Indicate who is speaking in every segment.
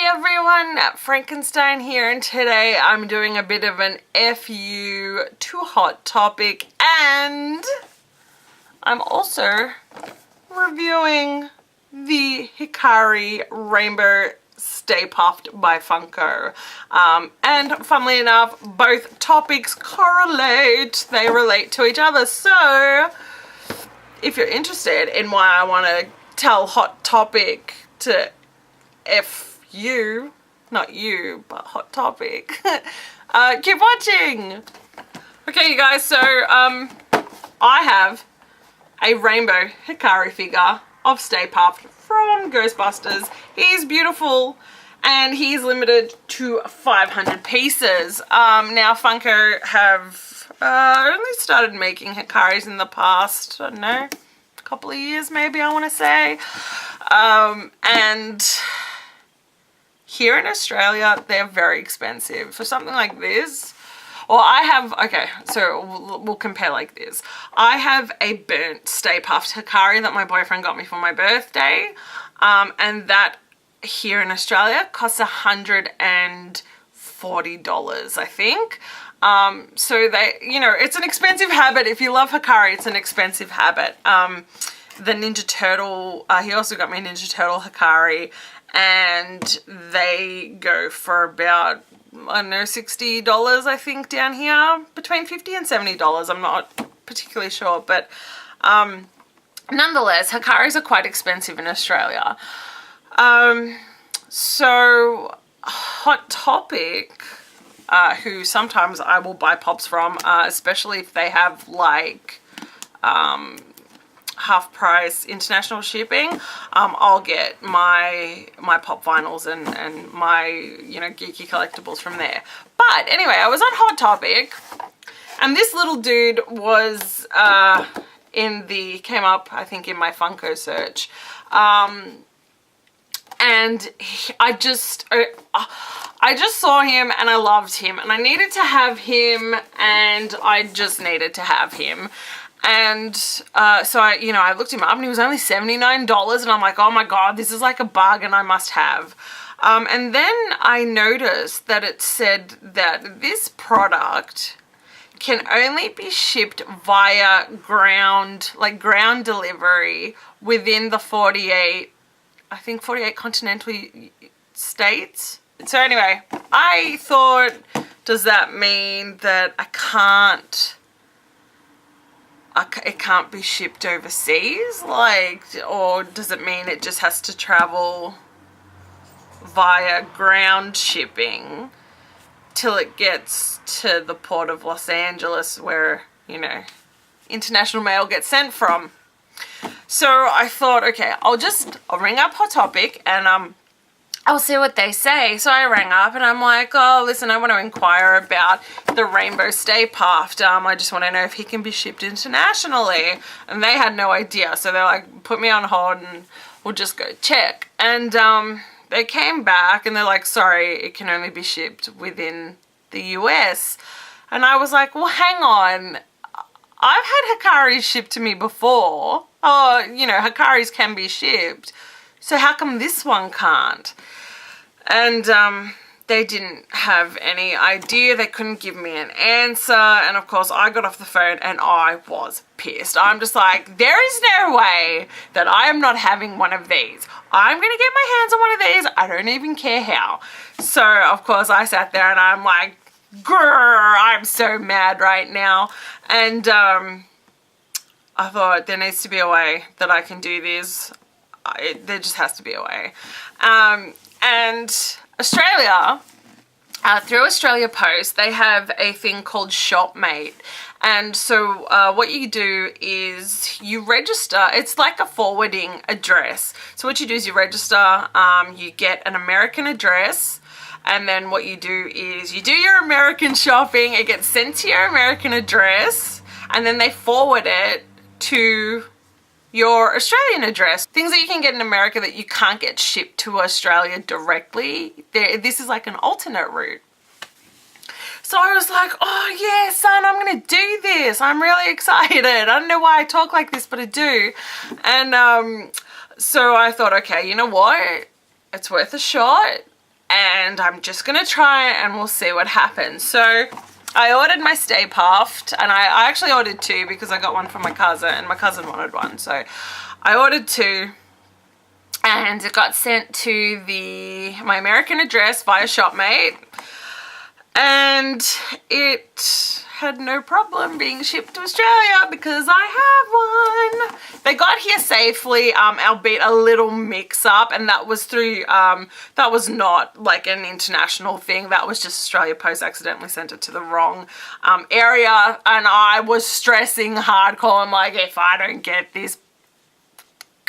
Speaker 1: everyone, Frankenstein here, and today I'm doing a bit of an FU to Hot Topic, and I'm also reviewing the Hikari Rainbow Stay Puft by Funko. And funnily enough, both topics correlate, they relate to each other, so if you're interested in why I want to tell Hot Topic to F you, not you, but Hot Topic, keep watching. Okay, you guys, so I have a Rainbow Hikari figure of Stay Puft from Ghostbusters. He's beautiful and he's limited to 500 pieces. Now Funko have only started making Hikaris in the past, I don't know, a couple of years maybe, I want to say. And here in Australia, they're very expensive. For something like this, or I have, okay, so we'll compare like this. I have a burnt Stay Puft Hikari that my boyfriend got me for my birthday. And that here in Australia costs $140, I think. So they, you know, it's an expensive habit. If you love Hikari, it's an expensive habit. The Ninja Turtle, he also got me a Ninja Turtle Hikari, and they go for about, I don't know, $60, I think, down here. Between $50 and $70, I'm not particularly sure, but nonetheless, Hikaris are quite expensive in Australia. So Hot Topic, who sometimes I will buy pops from, especially if they have like half price international shipping, I'll get my pop vinyls and my, you know, geeky collectibles from there. But anyway, I was on Hot Topic and this little dude was came up, I think, in my Funko search. And I just saw him and I loved him and I needed to have him, and I just needed to have him. And so I looked him up and he was only $79, and I'm like, oh my god, this is like a bargain I must have. And then I noticed that it said that this product can only be shipped via ground delivery within the 48 continental states. So anyway, I thought, does that mean that it can't be shipped overseas? Like, or does it mean it just has to travel via ground shipping till it gets to the port of Los Angeles where, you know, international mail gets sent from? So I thought, okay, I'll ring up Hot Topic and I'll see what they say. So I rang up and I'm like, oh, listen, I want to inquire about the Rainbow Stay Puft. I just want to know if he can be shipped internationally. And they had no idea. So they're like, put me on hold and we'll just go check. And they came back and they're like, sorry, it can only be shipped within the US. And I was like, well, hang on. I've had Hikaris shipped to me before. Oh, you know, Hikaris can be shipped. So how come this one can't? And they didn't have any idea. They couldn't give me an answer. And of course, I got off the phone and I was pissed. I'm just like, there is no way that I am not having one of these. I'm going to get my hands on one of these. I don't even care how. So, of course, I sat there and I'm like, grrr, I'm so mad right now. And I thought there needs to be a way that I can do this. There just has to be a way. And Australia, through Australia Post, they have a thing called Shopmate. And so what you do is you register. It's like a forwarding address. So what you do is you register, you get an American address, and then what you do is you do your American shopping. It gets sent to your American address, and then they forward it to your Australian address. Things that you can get in America that you can't get shipped to Australia directly, this is like an alternate route. So I was like, oh yeah, son, I'm gonna do this. I'm really excited. I don't know why I talk like this, but I do. And so I thought, okay, you know what? It's worth a shot. and I'm just gonna try it and we'll see what happens. So I ordered my Stay Puft, and I actually ordered 2 because I got one from my cousin and my cousin wanted one. So I ordered 2 and it got sent to my American address via Shopmate, and it had no problem being shipped to Australia because I have one. They got here safely, albeit a little mix-up, and that was through, that was not like an international thing. That was just Australia Post accidentally sent it to the wrong area, and I was stressing hardcore. I'm like, if I don't get this,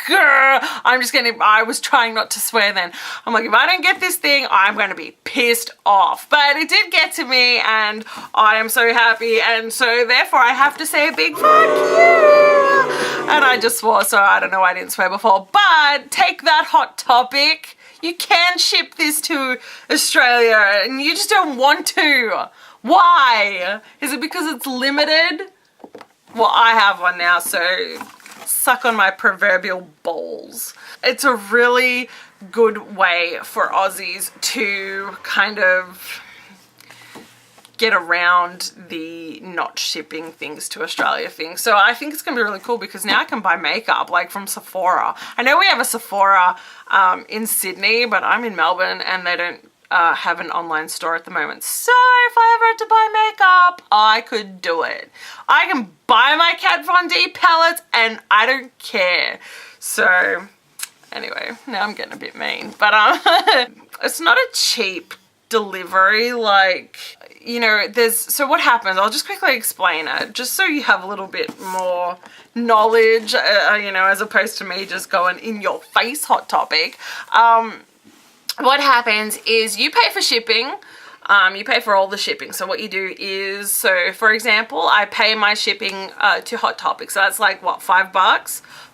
Speaker 1: girl, I was trying not to swear then. I'm like, if I don't get this thing, I'm going to be pissed off. But it did get to me, and I am so happy, and so therefore I have to say a big fuck you. And I just swore, so I don't know why I didn't swear before. But take that, Hot Topic. You can ship this to Australia, and you just don't want to. Why? Is it because it's limited? Well, I have one now, so suck on my proverbial balls. It's a really good way for Aussies to kind of get around the not shipping things to Australia thing. So I think it's gonna be really cool because now I can buy makeup like from Sephora. I know we have a Sephora in Sydney, but I'm in Melbourne and they don't have an online store at the moment. So if I ever had to buy makeup, I could do it. I can buy my Kat Von D palettes and I don't care. So anyway, now I'm getting a bit mean, but it's not a cheap delivery. Like, you know, so what happens, I'll just quickly explain it just so you have a little bit more knowledge, you know, as opposed to me just going in your face, Hot Topic. What happens is you pay for shipping, you pay for all the shipping. So what you do is, so for example, I pay my shipping to Hot Topic. So that's like, what, $5?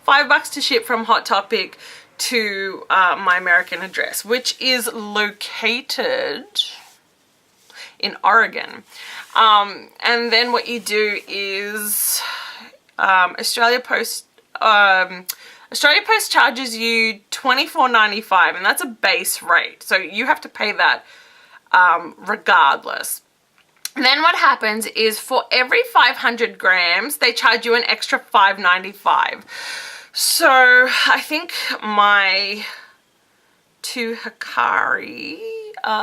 Speaker 1: $5 to ship from Hot Topic to my American address, which is located in Oregon. And then what you do is Australia Post charges you $24.95, and that's a base rate. So you have to pay that regardless. And then what happens is for every 500 grams, they charge you an extra $5.95. So I think my 2 Hikari,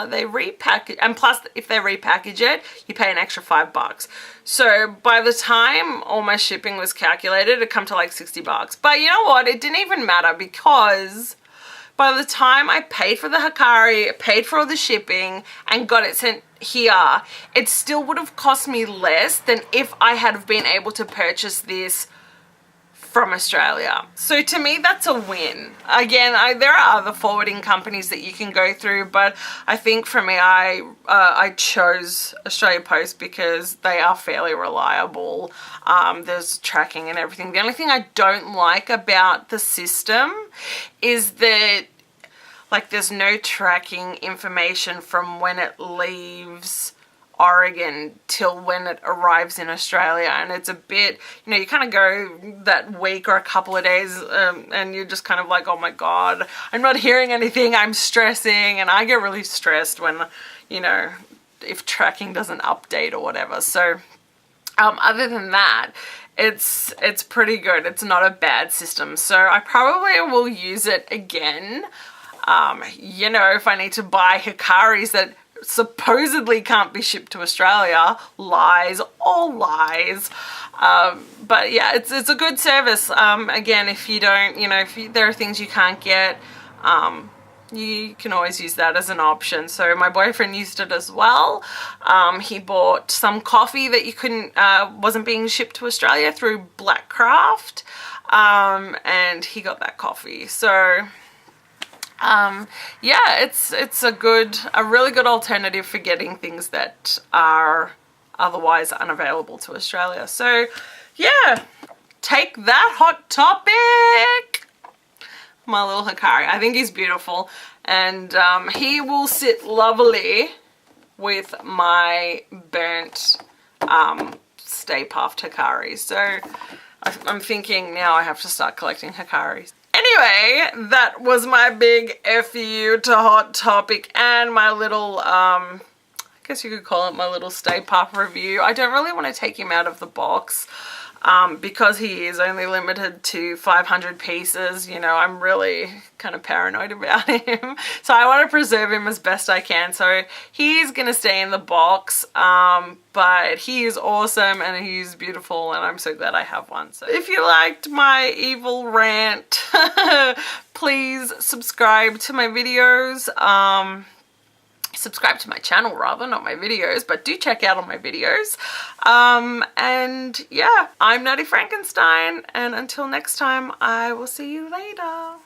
Speaker 1: they repackage, and plus if they repackage it, you pay an extra $5. So by the time all my shipping was calculated, it'd come to like $60. But you know what? It didn't even matter because by the time I paid for the Hikari, paid for all the shipping, and got it sent here, it still would have cost me less than if I had been able to purchase this from Australia. So to me, that's a win. Again, there are other forwarding companies that you can go through, but I think for me, I chose Australia Post because they are fairly reliable. There's tracking and everything. The only thing I don't like about the system is that, like, there's no tracking information from when it leaves Oregon till when it arrives in Australia, and it's a bit, you know, you kind of go that week or a couple of days and you're just kind of like, oh my god, I'm not hearing anything, I'm stressing, and I get really stressed when, you know, if tracking doesn't update or whatever. So other than that, it's pretty good. It's not a bad system, so I probably will use it again. You know, if I need to buy Hikaris that supposedly can't be shipped to Australia, lies, all lies. But yeah, it's a good service. Again, if you don't, you know, if there are things you can't get, you can always use that as an option. So my boyfriend used it as well. He bought some coffee that you couldn't, wasn't being shipped to Australia through Blackcraft, and he got that coffee. So yeah, it's a really good alternative for getting things that are otherwise unavailable to Australia. So yeah, take that, Hot Topic. My little Hikari. I think he's beautiful, and he will sit lovely with my burnt Stay Puft Hikari. So I'm thinking now I have to start collecting Hikaris. Anyway, that was my big FU to Hot Topic and my little, I guess you could call it my little Stay Puft review. I don't really want to take him out of the box because he is only limited to 500 pieces. You know, I'm really kind of paranoid about him. So I want to preserve him as best I can. So he's going to stay in the box, but he is awesome and he's beautiful and I'm so glad I have one. So if you liked my evil rant, please subscribe to my videos. Subscribe to my channel rather, not my videos, but do check out all my videos. And yeah, I'm Nattie Frankenstein, and until next time, I will see you later.